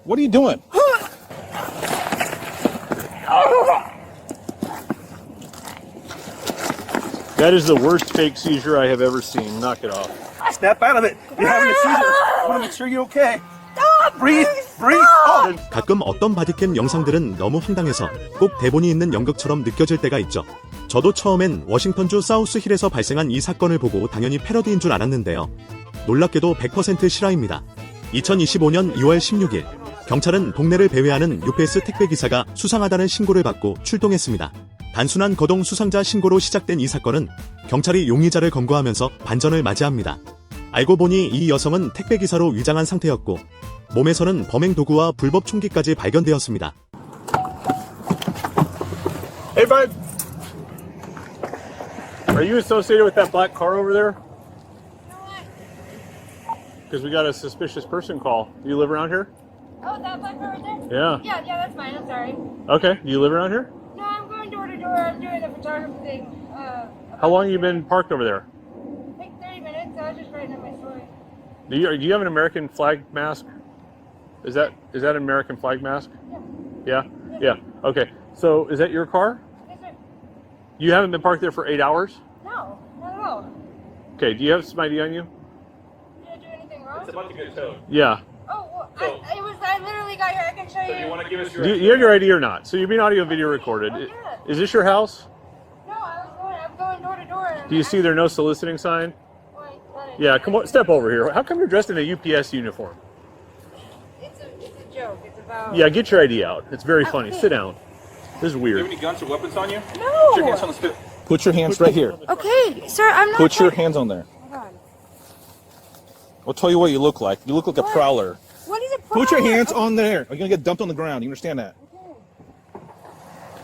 What are you doing? That is the worst fake seizure I have ever seen. Knock it off. Snap out of it. You're having a seizure. I want to make sure you're okay. Breathe. Breathe. Oh. 가끔 어떤 바디캠 영상들은 너무 황당해서 꼭 대본이 있는 연극처럼 느껴질 때가 있죠. 저도 처음엔 워싱턴주 사우스힐에서 발생한 이 사건을 보고 당연히 패러디인 줄 알았는데요. 놀랍게도 100% 실화입니다. 2025년 2월 16일 경찰은 동네를 배회하는 UPS 택배기사가 수상하다는 신고를 받고 출동했습니다. 단순한 거동 수상자 신고로 시작된 이 사건은 경찰이 용의자를 검거하면서 반전을 맞이합니다. 알고 보니 이 여성은 택배기사로 위장한 상태였고 몸에서는 범행 도구와 불법 총기까지 발견되었습니다. Hey, bud. Are you associated with that black car over there? Because we got a suspicious person call. Do you live around here? Oh, that black car right there? Yeah. Yeah, that's mine. I'm sorry. Okay. Do you live around here? No, I'm going door to door. I'm doing the photography thing. How long have you been parked over there? Like 30 minutes. I was just writing up my story. Do you have an American flag mask? Is that an American flag mask? Yeah. Yeah? Yeah. Okay. So is that your car? Yes, sir. You haven't been parked there for 8 hours? No, not at all. Okay. Do you have some ID on you? Did I do anything wrong? It's about to get towed. Yeah. Oh, well, I literally got here. I can show you. So you want to give us your you have your ID or not? So you're being audio video recorded. Oh, yeah. Is this your house? No, I'm going door to door. Do you see there no soliciting sign? Wait, let it- Yeah, come on, step over here. How come you're dressed in a UPS uniform? It's a joke. It's about. Yeah, get your ID out. It's very funny. Sit down. This is Do you have weird. any guns or weapons on you? No. Put your hands on the spit. Put your hands right here. Okay, sir, I'm not. Put your hands on there. Hold on. I'll tell you what you look like. You look like a prowler. What is it? Put your hands on there. You're gonna get dumped on the ground. You understand that?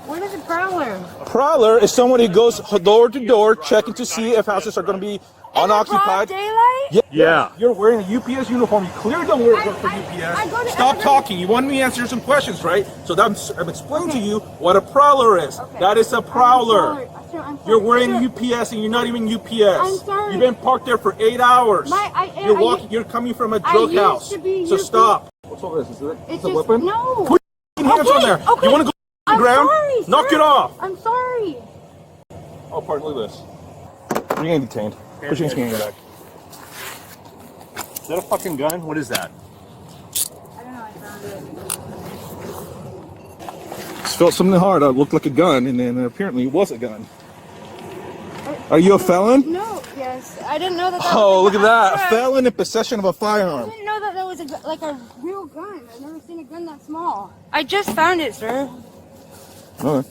What is a prowler? A prowler is someone who goes door to door checking to see if houses are going to be unoccupied. Daylight? Yeah. You're wearing a UPS uniform. You clearly don't work for I UPS. go to Stop every- talking. You want me to answer some questions, right? So I'm explaining to you what a prowler is. Okay. That is a prowler. I'm sorry, You're wearing sir. UPS and you're not even UPS. I'm sorry. You've been parked there for 8 hours. You're walking. You're coming from a drug used house. to be So UPS. stop. What's all this? Is it It's a just, weapon? No. Put your hands on there. Okay. You want to go on I'm the ground? sorry, Knock sir. it off. I'm sorry. Oh, pardon. Look at this. You're getting detained. Put your hands behind your back. Is that a fucking gun? What is that? I don't know. I found it. Just felt something hard. It looked like a gun, and then apparently it was a gun. Are you a felon? No. Yes. I didn't know that. Oh, look at that. A Sorry. felon in possession of a I firearm. didn't know that there was like a real gun. I've never seen a gun that small. I just found it, sir. Okay.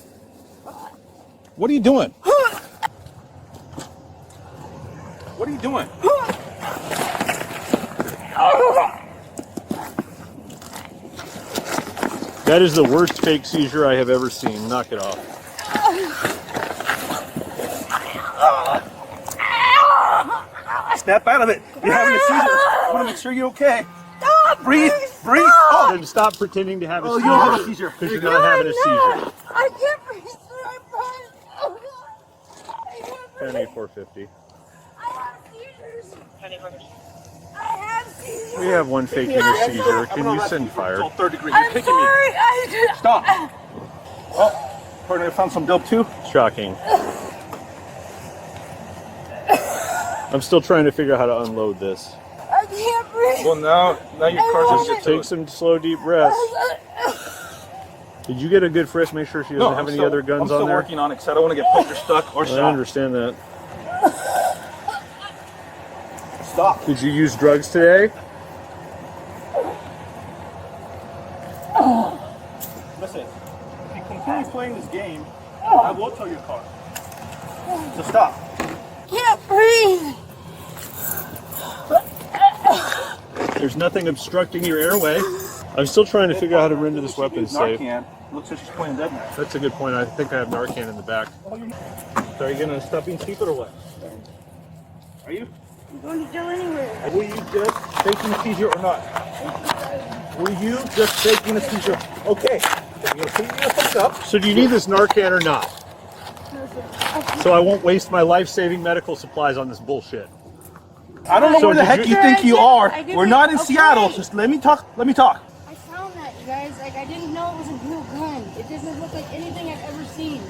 What are you doing? What are you doing? That is the worst fake seizure I have ever seen. Knock it off. Snap out of it. You're having a seizure. I want to make sure you're okay. Breathe. Breathe. Oh, Then stop pretending to have a you seizure. don't have a seizure. Because you're not having a seizure. I can't breathe, sir. I promise. Oh, God. I can't breathe. Penny 450. I have seizures. I have seizures. We have one faking a seizure. Can you send fire? It's all third degree. I'm You're kicking me. sorry. I Stop. Oh, pardon, I found some dope too. Shocking. I'm still trying to figure out how to unload this. can't breathe. Well, now your car's just Take some slow, deep breaths. Did you get a good frisk? Make sure she doesn't have any other guns I'm still on there. working on it because I don't want to get poked or stuck or I shot. understand that. Stop. Did you use drugs today? Listen, if you continue playing this game, I will tow your car. So stop. Can't breathe. There's nothing obstructing your airway. I'm still trying to figure out how to render this weapon safe. Narcan. Looks like she's playing dead man. That's a good point. I think I have Narcan in the back. So are you gonna stop being stupid or what? Are you? I'm going to jail anywhere. Were you just faking a seizure or not? Were you just faking a seizure? Okay. Then you're clean your face up. So do you need this Narcan or not? So I won't waste my life-saving medical supplies on this bullshit. I don't know So where the did heck you- you think you are. I didn't- We're not in okay. Seattle. Just let me talk. Let me talk. I found that guys. Like, I didn't know it was a real gun. It doesn't look like anything I've ever seen.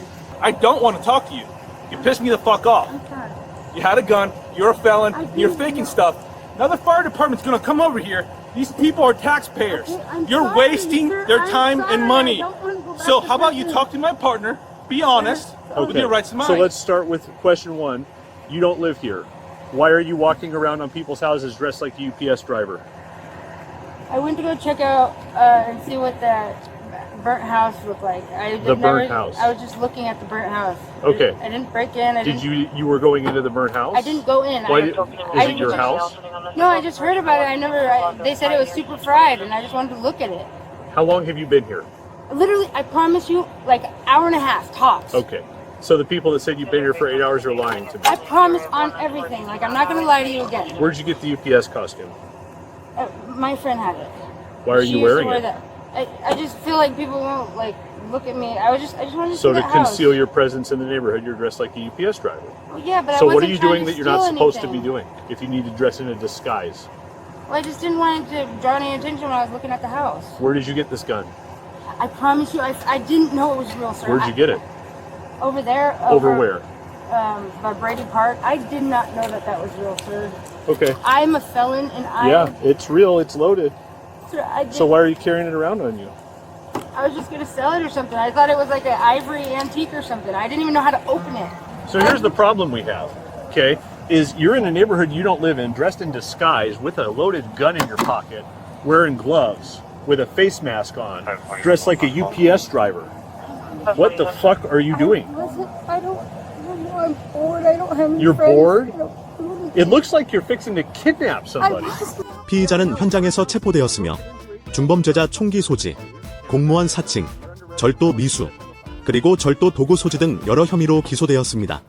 I don't want to talk to you. You pissed me the fuck off. I'm sorry. You had a gun, you're a felon, I you're didn't faking know. stuff. Now the fire department's gonna come over here. These people are taxpayers. Okay, I'm You're sorry, wasting sir. their I'm time sorry. and money. I don't wanna go back So to how about you prison. talk to my partner, be honest, with your rights of mind. So let's start with question one. You don't live here. Why are you walking around on people's houses dressed like a UPS driver? I went to go check out and see what the burnt house looked like. The burnt house. I was just looking at the burnt house. Okay. I didn't break in. Did you were going into the burnt house? I didn't go in. Why I, did, is I it your just- house? No, I just heard about it. They said it was super fried, and I just wanted to look at it. How long have you been here? Literally, I promise you, like an hour and a half tops. Okay. So the people that said you've been here for 8 hours are lying to me. I promise on everything. Like, I'm not gonna lie to you again. Where'd you get the UPS costume? My friend had it. Why are She you used to wearing wear it? that. I just feel like people won't like look at me. I just wanted to So see to the house. conceal your presence in the neighborhood, you're dressed like a UPS driver. Well, yeah, but So I what are wasn't you trying doing to that you're not steal supposed to be anything. doing if you need to dress in a disguise? Well, I just didn't want it to draw any attention when I was looking at the house. Where did you get this gun? I promise you, I didn't know it was real, sir. Where'd you get it? Over there. Over where? By Brady Park. I did not know that was real, sir. Okay. I'm a felon, and Yeah, it's real. It's loaded. Sir, So why are you carrying it around on you? I was just gonna sell it or something. I thought it was like an ivory antique or something. I didn't even know how to open it. So here's the problem we have, okay, is you're in a neighborhood you don't live in, dressed in disguise with a loaded gun in your pocket, wearing gloves, with a face mask on, dressed like a UPS driver. What the fuck are you doing? Listen, I don't know. I'm bored. I don't have any You're friends. bored? I don't- It looks like you're fixing to kidnap somebody. 피의자는 현장에서 체포되었으며 중범죄자 총기 소지, 공무원 사칭, 절도 미수, 그리고 절도 도구 소지 등 여러 혐의로 기소되었습니다.